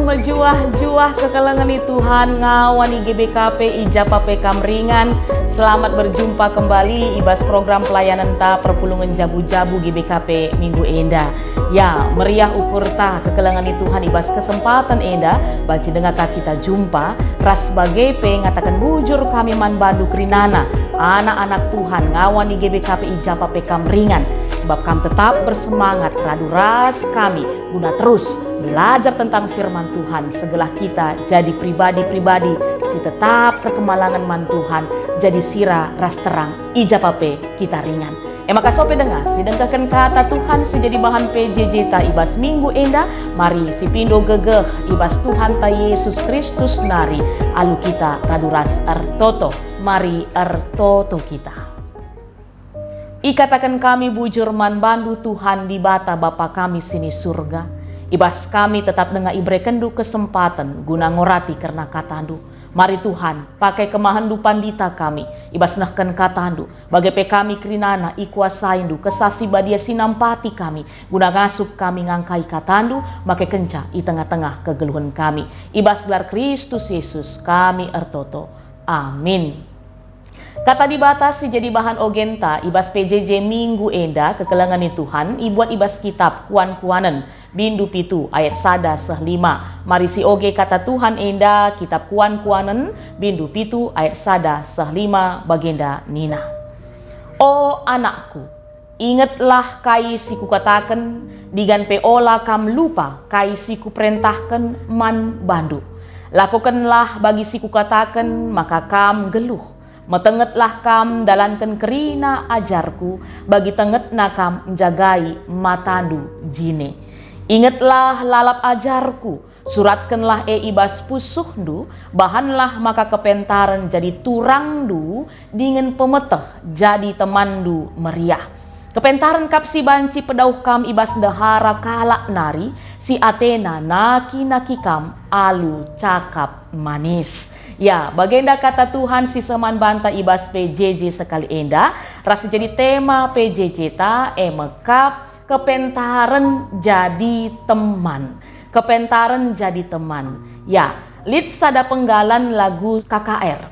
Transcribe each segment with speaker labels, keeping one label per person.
Speaker 1: mejuah-juah kekelengan Tuhan ngawani GBKP Ijapa Pekam Ringan. Selamat berjumpa kembali ibas program pelayanan ta perpulungan jabu-jabu GBKP Minggu Enda. Ya, meriah ukur ta kekelengan Tuhan ibas kesempatan Enda baca dengar kita jumpa ras sebagai ngatakan bujur kami man bandu krinana anak-anak Tuhan ngawani GBKP Ijapa Pekam Ringan. Sebab kami tetap bersemangat radu ras kami guna terus belajar tentang firman Tuhan. Segelah kita jadi pribadi-pribadi si tetap kekemalangan man Tuhan jadi sira ras terang ijapape kita ringan. Maka sope dengar si dengkakan kata Tuhan si jadi bahan PJJ ta ibas minggu enda. Mari si pindo gegeh ibas Tuhan ta Yesus Kristus nari alu kita radu ras ertoto. Mari ertoto kita. Ikatakan kami bujur man bandu Tuhan di bata Bapa kami sini surga. Ibas kami tetap dengar ibre kendu kesempatan guna ngorati karena katandu. Mari Tuhan pakai kemahandu pandita kami. Ibas nahkan katandu. Bagai pe kami krinana ikuasaindu kesasi badia sinampati kami. Guna ngasup kami ngangkai katandu. Make kenca i tengah-tengah kegeluhan kami. Ibas gelar Kristus Yesus kami ertoto. Amin. Kata dibatasi jadi bahan ogenta ibas PJJ minggu enda kekelangan Tuhan ibuat ibas kitab kuan-kuanen bindu pitu ayat sada sehlima. Mari si oge kata Tuhan enda kitab kuan-kuanen bindu pitu ayat sada sehlima bagenda nina. O anakku, ingatlah kai si kukatakan digan pe ola kam lupa kai si kuperintahkan man bandu. Lakukanlah bagi si kukatakan maka kam geluh. Metengetlah kam dalankan kerina ajarku bagi tenget nakam menjagai matandu jine. Ingatlah lalap ajarku, suratkanlah ibas pusuhdu, bahanlah maka kepentaran jadi turangdu, dingin pemeteh jadi temandu meriah. Kepentaran kap si banci pedauh kam ibas dahara kalak nari, si Athena naki-naki kam alu cakap manis. Ya, bagenda kata Tuhan si seman banta ibas PJJ sekali enda. Rasa jadi tema PJJ ta emekap kepentaran jadi teman. Kepentaran jadi teman. Ya, lit sada penggalan lagu KKR.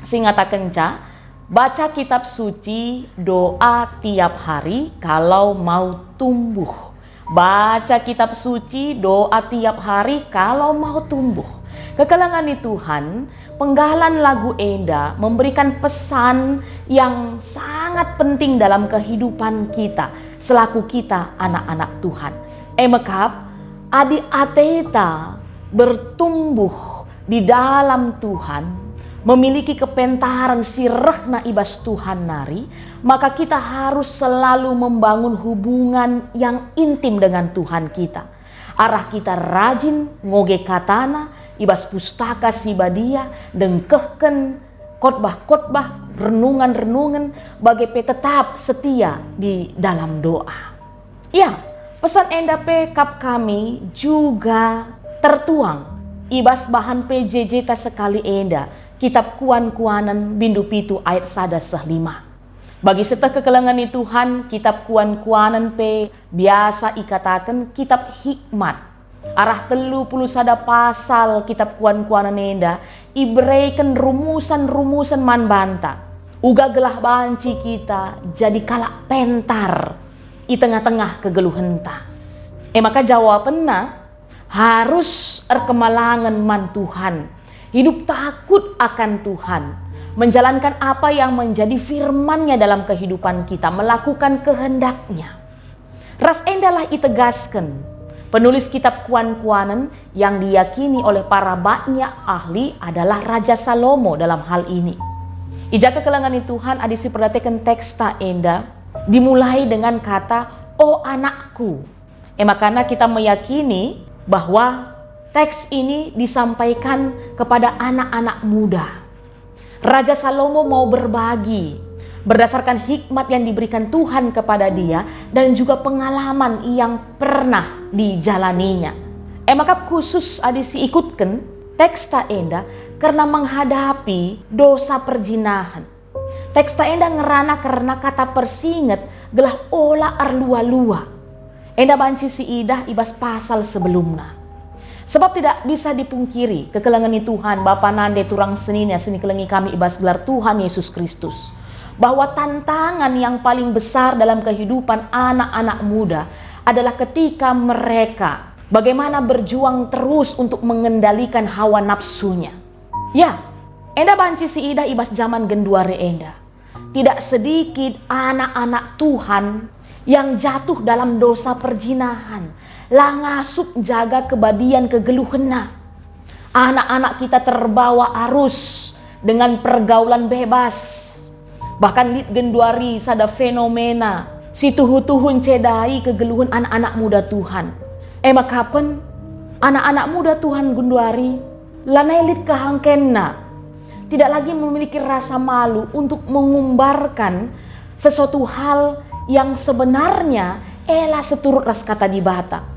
Speaker 1: Singata kenca, baca kitab suci doa tiap hari kalau mau tumbuh. Baca kitab suci doa tiap hari kalau mau tumbuh. Kekelangan Tuhan, penggalan lagu enda memberikan pesan yang sangat penting dalam kehidupan kita selaku kita anak-anak Tuhan. Mekap adi ateta bertumbuh di dalam Tuhan, memiliki kepentaran sirehna ibas Tuhan nari, maka kita harus selalu membangun hubungan yang intim dengan Tuhan kita. Arah kita rajin ngoge katana, ibas pustaka sibadia, dengkehken khotbah-khotbah, renungan-renungan, bagai pe tetap setia di dalam doa. Ya, pesan enda pe kap kami juga tertuang ibas bahan PJJ ta sekali enda, kitab kuan-kuanan bindu pitu ayat sada sehlima. Bagi seteh kekelengan Tuhan, kitab kuan-kuanan pe biasa ikatakan kitab hikmat. Arah 30 sada pasal kitab kuan-kuanan enda ibreikan rumusan-rumusan man banta. Uga gelah banci kita jadi kalak pentar i tengah-tengah kegeluhenta. Maka jawabannya harus erkemalangan man Tuhan. Hidup takut akan Tuhan. Menjalankan apa yang menjadi firman-Nya dalam kehidupan kita, melakukan kehendak-Nya. Ras endalah itegaskan penulis kitab kuan-kuanan yang diyakini oleh para banyak ahli adalah Raja Salomo dalam hal ini. Ija kekelangan Tuhan adisi perhatikan teks ta enda dimulai dengan kata o anakku. Makanya kita meyakini bahwa teks ini disampaikan kepada anak-anak muda. Raja Salomo mau berbagi berdasarkan hikmat yang diberikan Tuhan kepada dia dan juga pengalaman yang pernah dijalaninya. Maka khusus adisi ikutkan teks ta enda karena menghadapi dosa perjinahan. Teks ta enda ngerana karena kata persinget gelah ola arlua-lua. Enda banci si idah ibas pasal sebelumnya. Sebab tidak bisa dipungkiri kekelengan Tuhan Bapa nande turang seninya seni kelengi kami ibas gelar Tuhan Yesus Kristus, bahwa tantangan yang paling besar dalam kehidupan anak-anak muda adalah ketika mereka bagaimana berjuang terus untuk mengendalikan hawa nafsunya. Ya, enda banci si ida ibas zaman genduare enda. Tidak sedikit anak-anak Tuhan yang jatuh dalam dosa perjinahan, langasup jaga kebadian kegeluhena. Anak-anak kita terbawa arus dengan pergaulan bebas. Bahkan lit genduari sada fenomena si tuhu-tuhun cedai kegeluhan anak-anak muda Tuhan. Makapen anak-anak muda Tuhan genduari lanai lit kahangkenna, tidak lagi memiliki rasa malu untuk mengumbarkan sesuatu hal yang sebenarnya elah seturut ras kata di bata.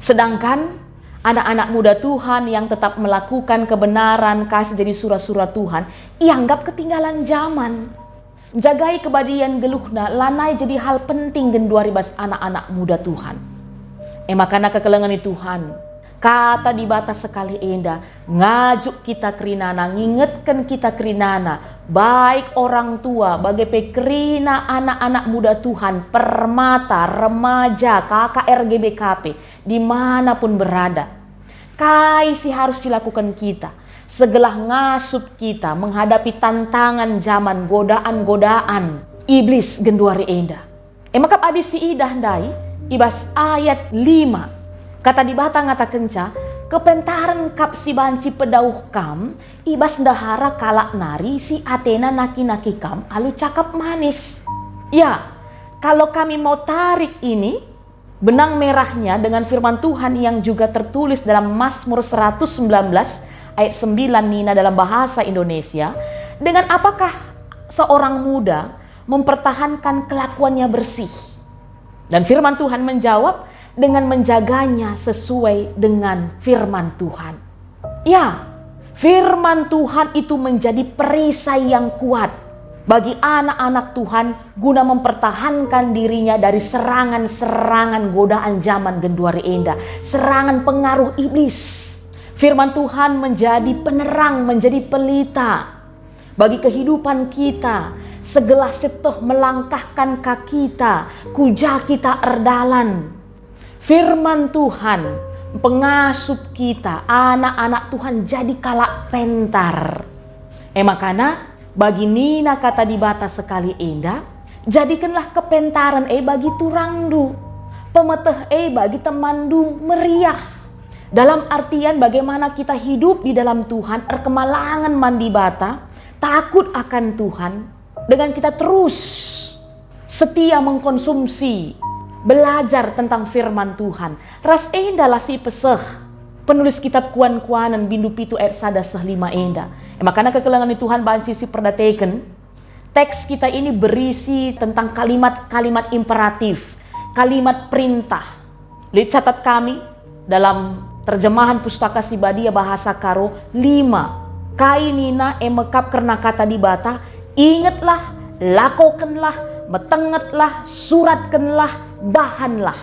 Speaker 1: Sedangkan anak-anak muda Tuhan yang tetap melakukan kebenaran kasih jadi surah-surah Tuhan, ianggap ketinggalan zaman. Jagai kebadian geluhna lanai jadi hal penting genduari bas anak-anak muda Tuhan. Makana kekelengan Tuhan, kata di batas sekali enda, ngajuk kita kerinana, ngingetkan kita kerinana, baik orang tua, bagai pekerina anak-anak muda Tuhan, permata, remaja, KKR GBKP, dimanapun berada. Kaisi harus dilakukan kita, segelah ngasup kita menghadapi tantangan zaman, godaan-godaan iblis genduari enda. Makap abis si idah dai, ibas ayat 5. Kata di bata ngata kenca, kepentaran kap si banci pedauh kam, ibas dahara kalak nari si Athena naki-naki kam, alu cakap manis. Ya, kalau kami mau tarik ini, benang merahnya dengan firman Tuhan yang juga tertulis dalam Mazmur 119 ayat 9 Nina dalam bahasa Indonesia, dengan apakah seorang muda mempertahankan kelakuannya bersih? Dan firman Tuhan menjawab, dengan menjaganya sesuai dengan firman Tuhan. Ya, firman Tuhan itu menjadi perisai yang kuat bagi anak-anak Tuhan guna mempertahankan dirinya dari serangan-serangan godaan zaman genduari enda, serangan pengaruh iblis. Firman Tuhan menjadi penerang, menjadi pelita bagi kehidupan kita. Segelah seteh melangkahkan kaki kita, kuja kita erdalan. Firman Tuhan pengasup kita, anak-anak Tuhan jadi kalak pentar. Makana bagi Nina kata di bata sekali enda, jadikanlah kepentaran bagi turangdu, pemeteh bagi temandu meriah. Dalam artian bagaimana kita hidup di dalam Tuhan, erkemalangan mandi bata, takut akan Tuhan, dengan kita terus setia mengkonsumsi, belajar tentang firman Tuhan. Ras enda lah si peseh penulis kitab kuan-kuanan bindu pitu ayat 1 lima enda. Makanya kekelengan Tuhan banci si perdateken. Teks kita ini berisi tentang kalimat-kalimat imperatif, kalimat perintah. Lihat catat kami dalam terjemahan Pustaka Sibadia Bahasa Karo 5. Kainina emekap karena kata di bata, ingatlah, lakukanlah, metengetlah, suratkanlah, bahanlah.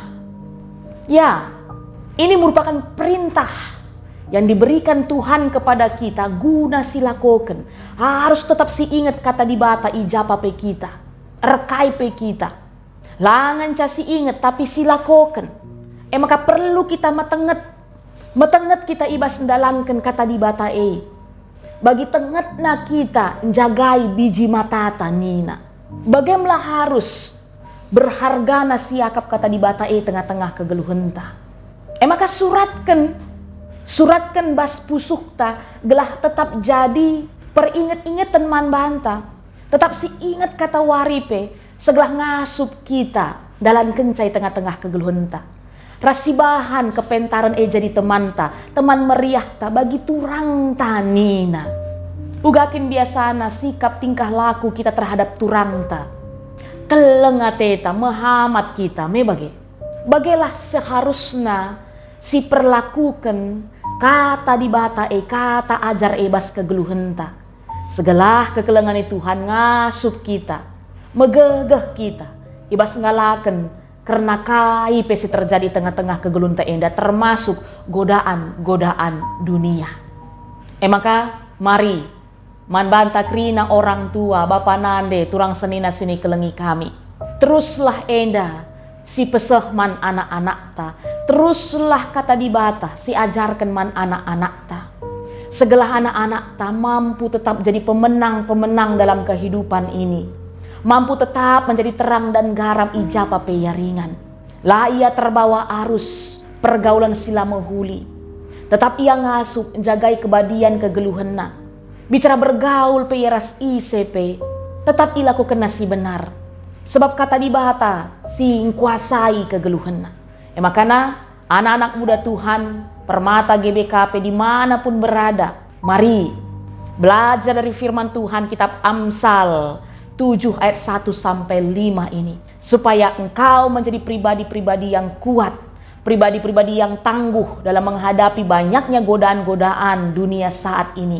Speaker 1: Ya, ini merupakan perintah yang diberikan Tuhan kepada kita guna silakoken. Harus tetap si ingat kata di bata ijapa pe kita, rekai pe kita. Langan ca si ingat tapi silakoken. Maka perlu kita metenget kita ibas ndalankan kata di bata bagi tengetna kita jagai biji matata nina. Bagaimana harus berharga nasiakap kata di bata tengah-tengah kegeluhenta. Maka suratkan bas pusukta gelah tetap jadi peringat-ingatan man banta. Tetap si ingat kata waripe segelah ngasup kita dalam kencai tengah-tengah kegeluhenta. Rasibahan kepentaran jadi temanta, teman meriah ta bagi turang tanina. Ugakin biasana sikap tingkah laku kita terhadap turangta. Kelengateta mehamat kita bagelah seharusnya si perlakukan kata di bata kata ajar bas kegeluhenta. Segelah kekelengan Tuhan ngasup kita, megegeh kita, ibas ngalaken karena kai pesi terjadi tengah-tengah kegelunta enda, termasuk godaan-godaan dunia. Maka mari man banta krina orang tua, bapa nande, turang senina sini kelengi kami. Teruslah enda si peseh man anak-anak ta, teruslah kata di bata si ajarkan man anak-anak ta. Segala anak-anak ta mampu tetap jadi pemenang-pemenang dalam kehidupan ini. Mampu tetap menjadi terang dan garam ijapa peyaringan. Lah ia terbawa arus pergaulan sila mehuli. Tetap ia ngasup jagai kebadian kegeluhenna. Bicara bergaul peyeras ICP, tetap ia lakukan nasi benar. Sebab kata di bahata si kuasai kegeluhenna. Makanya anak-anak muda Tuhan, permata GBKP dimanapun berada, mari belajar dari firman Tuhan kitab Amsal 7 ayat 1 sampai 5 ini, supaya engkau menjadi pribadi-pribadi yang kuat, pribadi-pribadi yang tangguh dalam menghadapi banyaknya godaan-godaan dunia saat ini.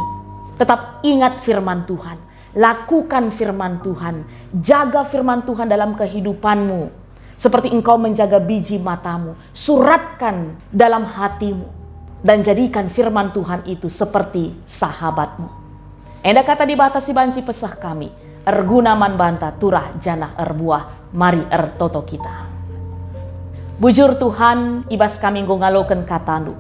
Speaker 1: Tetap ingat firman Tuhan, lakukan firman Tuhan, jaga firman Tuhan dalam kehidupanmu. Seperti engkau menjaga biji matamu, suratkan dalam hatimu, dan jadikan firman Tuhan itu seperti sahabatmu. Enda kata dibatasi banci pesah kami, erguna man banta turah janah erbuah, mari ertoto kita. Bujur Tuhan, ibas kami ngaloken katandu,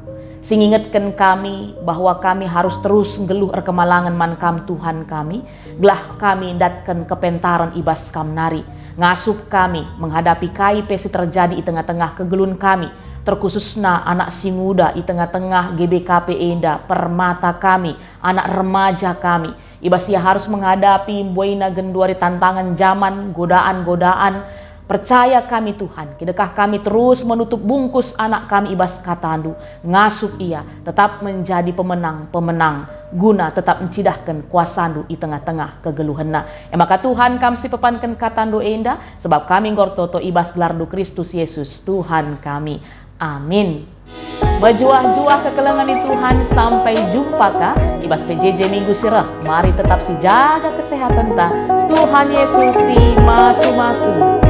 Speaker 1: sing ingetkan kami bahwa kami harus terus ngeluh erkemalangan man kam Tuhan kami, gelah kami datkan kepentaran ibas kam nari, ngasup kami menghadapi kai pesi terjadi di tengah-tengah kegelun kami, terkhususna anak si muda di tengah-tengah GBKP enda, permata kami, anak remaja kami. Ibas ia harus menghadapi buaina genduari tantangan zaman, godaan-godaan. Percaya kami Tuhan, kidekah kami terus menutup bungkus anak kami ibas katandu, ngasup ia tetap menjadi pemenang-pemenang, guna tetap mencidahkan kuasandu di tengah-tengah kegeluhenna. Maka Tuhan kami si pepankan katandu enda, sebab kami ngortoto ibas gelardu Kristus Yesus Tuhan kami. Amin. Berjuah-juah kekelengan di Tuhan, sampai jumpa kah ibas PJJ minggu sirah. Mari tetap si jaga kesehatan ta. Tuhan Yesus si masu-masu.